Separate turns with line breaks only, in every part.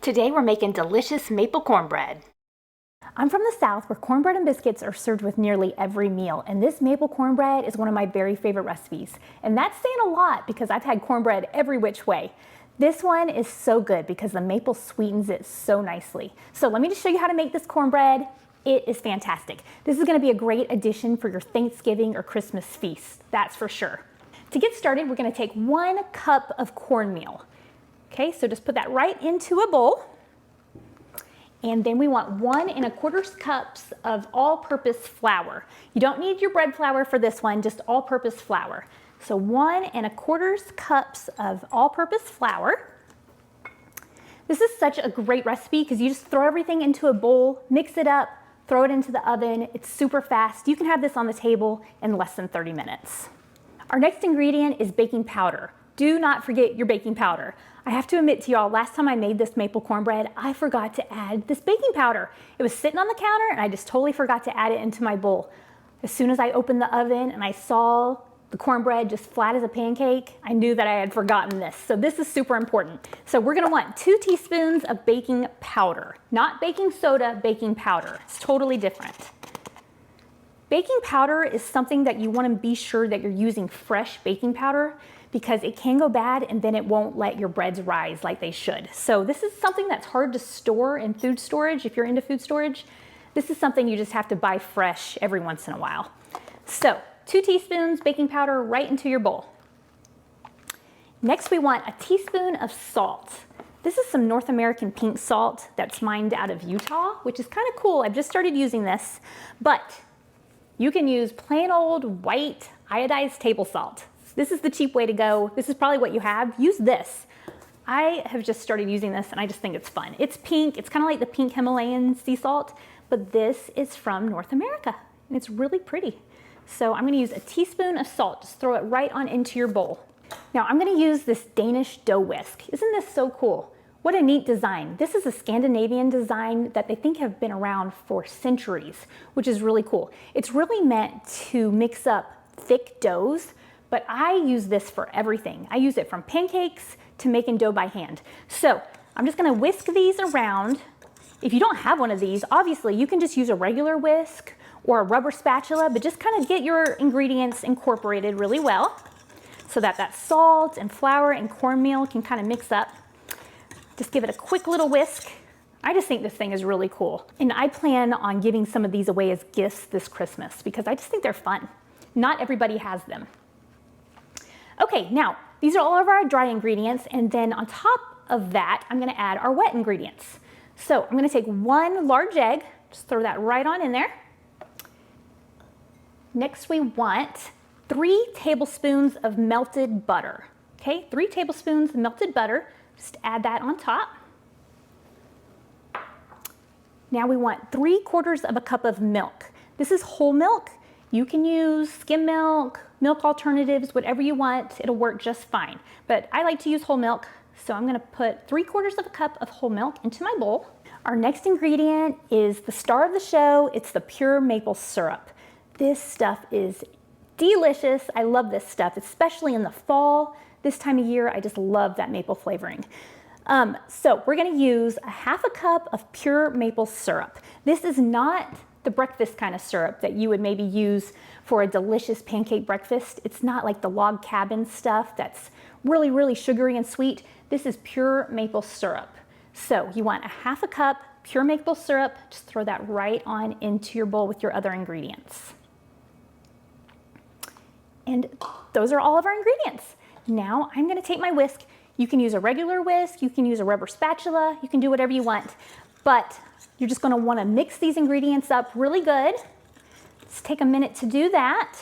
Today we're making delicious maple cornbread. I'm from the South where cornbread and biscuits are served with nearly every meal, and this maple cornbread is one of my very favorite recipes. And that's saying a lot because I've had cornbread every which way. This one is so good because the maple sweetens it so nicely. So let me just show you how to make this cornbread. It is fantastic. This is going to be a great addition for your Thanksgiving or Christmas feast, that's for sure. To get started, we're going to take 1 cup of cornmeal. Okay, so just put that right into a bowl. And then we want 1 1/4 cups of all-purpose flour. You don't need your bread flour for this one, just all-purpose flour. So 1 1/4 cups of all-purpose flour. This is such a great recipe because you just throw everything into a bowl, mix it up, throw it into the oven. It's super fast. You can have this on the table in less than 30 minutes. Our next ingredient is baking powder. Do not forget your baking powder. I have to admit to y'all, last time I made this maple cornbread, I forgot to add this baking powder. It was sitting on the counter and I just totally forgot to add it into my bowl. As soon as I opened the oven and I saw the cornbread just flat as a pancake, I knew that I had forgotten this. So this is super important. So we're gonna want 2 teaspoons of baking powder, not baking soda, baking powder. It's totally different. Baking powder is something that you want to be sure that you're using fresh baking powder because it can go bad and then it won't let your breads rise like they should. So this is something that's hard to store in food storage if you're into food storage. This is something you just have to buy fresh every once in a while. So 2 teaspoons baking powder right into your bowl. Next we want a teaspoon of salt. This is some North American pink salt that's mined out of Utah, which is kind of cool. I've just started using this, but you can use plain old white iodized table salt. This is the cheap way to go. This is probably what you have. Use this. I have just started using this and I just think it's fun. It's pink. It's kind of like the pink Himalayan sea salt, but this is from North America and it's really pretty. So I'm going to use a teaspoon of salt. Just throw it right on into your bowl. Now I'm going to use this Danish dough whisk. Isn't this so cool? What a neat design. This is a Scandinavian design that they think have been around for centuries, which is really cool. It's really meant to mix up thick doughs, but I use this for everything. I use it from pancakes to making dough by hand. So I'm just gonna whisk these around. If you don't have one of these, obviously you can just use a regular whisk or a rubber spatula, but just kind of get your ingredients incorporated really well so that that salt and flour and cornmeal can kind of mix up. Just give it a quick little whisk. I just think this thing is really cool. And I plan on giving some of these away as gifts this Christmas because I just think they're fun. Not everybody has them. Okay, now these are all of our dry ingredients, and then on top of that, I'm gonna add our wet ingredients. So I'm gonna take 1 large egg, just throw that right on in there. Next we want 3 tablespoons of melted butter. Okay, 3 tablespoons of melted butter. Just add that on top. Now we want 3/4 of a cup of milk. This is whole milk. You can use skim milk, milk alternatives, whatever you want. It'll work just fine. But I like to use whole milk, so I'm gonna put 3/4 of a cup of whole milk into my bowl. Our next ingredient is the star of the show. It's the pure maple syrup. This stuff is delicious. I love this stuff, especially in the fall. This time of year, I just love that maple flavoring. So we're gonna use a 1/2 cup of pure maple syrup. This is not the breakfast kind of syrup that you would maybe use for a delicious pancake breakfast. It's not like the log cabin stuff that's really, really sugary and sweet. This is pure maple syrup. So you want a 1/2 cup pure maple syrup. Just throw that right on into your bowl with your other ingredients. And those are all of our ingredients. Now I'm gonna take my whisk. You can use a regular whisk, you can use a rubber spatula, you can do whatever you want, but you're just gonna wanna mix these ingredients up really good. Let's take a minute to do that.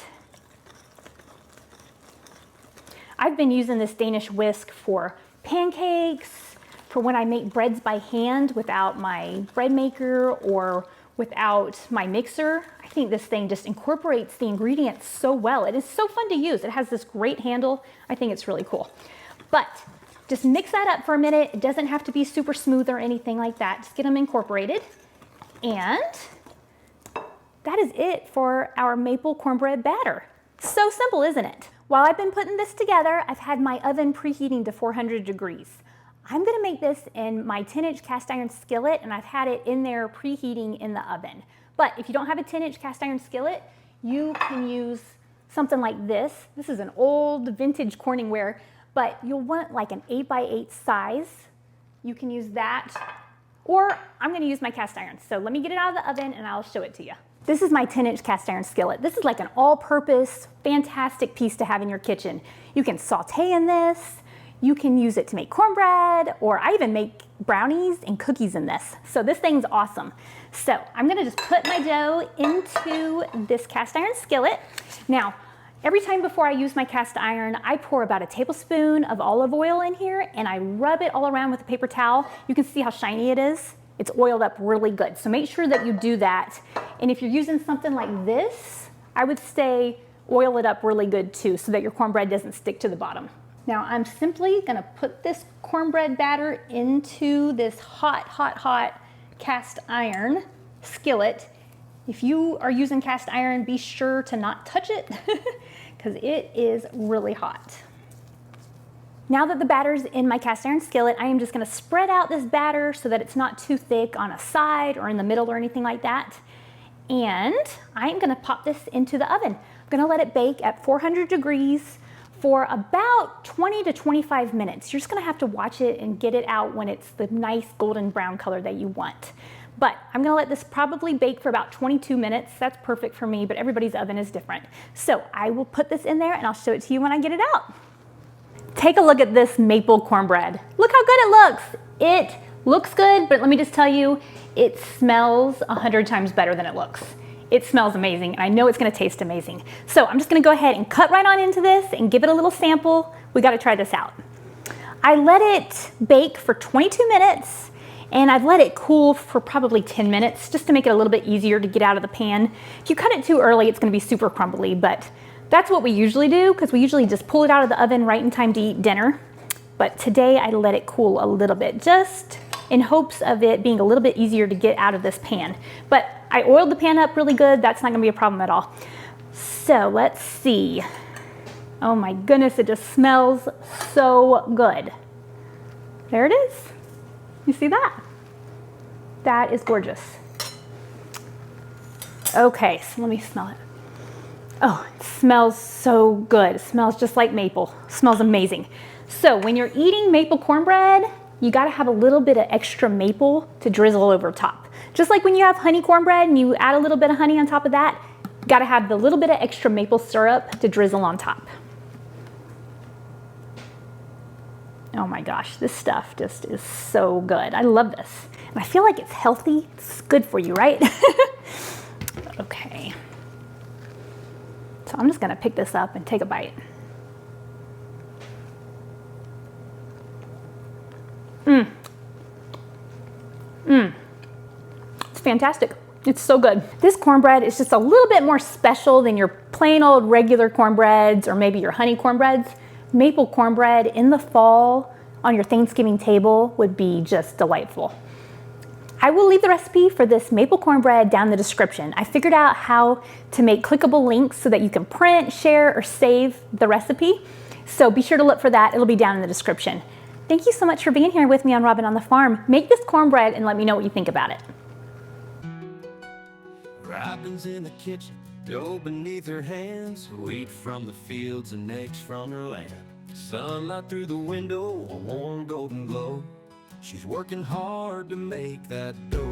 I've been using this Danish whisk for pancakes, for when I make breads by hand without my bread maker or without my mixer. I think this thing just incorporates the ingredients so well. It is so fun to use. It has this great handle. I think it's really cool. But just mix that up for a minute. It doesn't have to be super smooth or anything like that. Just get them incorporated. And that is it for our maple cornbread batter. So simple, isn't it? While I've been putting this together, I've had my oven preheating to 400 degrees. I'm gonna make this in my 10-inch cast iron skillet, and I've had it in there preheating in the oven. But if you don't have a 10-inch cast iron skillet, you can use something like this. This is an old vintage Corningware, but you'll want like an 8x8 size. You can use that, or I'm gonna use my cast iron. So let me get it out of the oven and I'll show it to you. This is my 10-inch cast iron skillet. This is like an all-purpose, fantastic piece to have in your kitchen. You can saute in this. You can use it to make cornbread, or I even make brownies and cookies in this. So this thing's awesome. So I'm gonna just put my dough into this cast iron skillet. Now, every time before I use my cast iron, I pour about a tablespoon of olive oil in here and I rub it all around with a paper towel. You can see how shiny it is. It's oiled up really good. So make sure that you do that. And if you're using something like this, I would say oil it up really good too, so that your cornbread doesn't stick to the bottom. Now I'm simply gonna put this cornbread batter into this hot, hot, hot cast iron skillet. If you are using cast iron, be sure to not touch it because it is really hot. Now that the batter's in my cast iron skillet, I am just gonna spread out this batter so that it's not too thick on a side or in the middle or anything like that. And I'm gonna pop this into the oven. I'm gonna let it bake at 400 degrees for about 20 to 25 minutes. You're just gonna have to watch it and get it out when it's the nice golden brown color that you want. But I'm gonna let this probably bake for about 22 minutes. That's perfect for me, but everybody's oven is different. So I will put this in there and I'll show it to you when I get it out. Take a look at this maple cornbread. Look how good it looks. It looks good, but let me just tell you, it smells 100 times better than it looks. It smells amazing, and I know it's gonna taste amazing. So I'm just gonna go ahead and cut right on into this and give it a little sample. We gotta try this out. I let it bake for 22 minutes, and I've let it cool for probably 10 minutes, just to make it a little bit easier to get out of the pan. If you cut it too early, it's gonna be super crumbly, but that's what we usually do, because we usually just pull it out of the oven right in time to eat dinner. But today I let it cool a little bit, just in hopes of it being a little bit easier to get out of this pan. But I oiled the pan up really good. That's not gonna be a problem at all. So let's see. Oh my goodness, it just smells so good. There it is. You see that? That is gorgeous. Okay, so let me smell it. Oh, it smells so good. It smells just like maple. It smells amazing. So when you're eating maple cornbread, you gotta have a little bit of extra maple to drizzle over top. Just like when you have honey cornbread and you add a little bit of honey on top of that, you gotta have the little bit of extra maple syrup to drizzle on top. Oh my gosh, this stuff just is so good. I love this. And I feel like it's healthy. It's good for you, right? Okay. So I'm just gonna pick this up and take a bite. It's fantastic. It's so good. This cornbread is just a little bit more special than your plain old regular cornbreads or maybe your honey cornbreads. Maple cornbread in the fall on your Thanksgiving table would be just delightful. I will leave the recipe for this maple cornbread down in the description. I figured out how to make clickable links so that you can print, share, or save the recipe. So be sure to look for that. It'll be down in the description. Thank you so much for being here with me on Robyn on the Farm. Make this cornbread and let me know what you think about it.
Robyn's in the kitchen, dough beneath her hands, wheat from the fields and eggs from her land. Sunlight through the window, a warm golden glow. She's working hard to make that dough.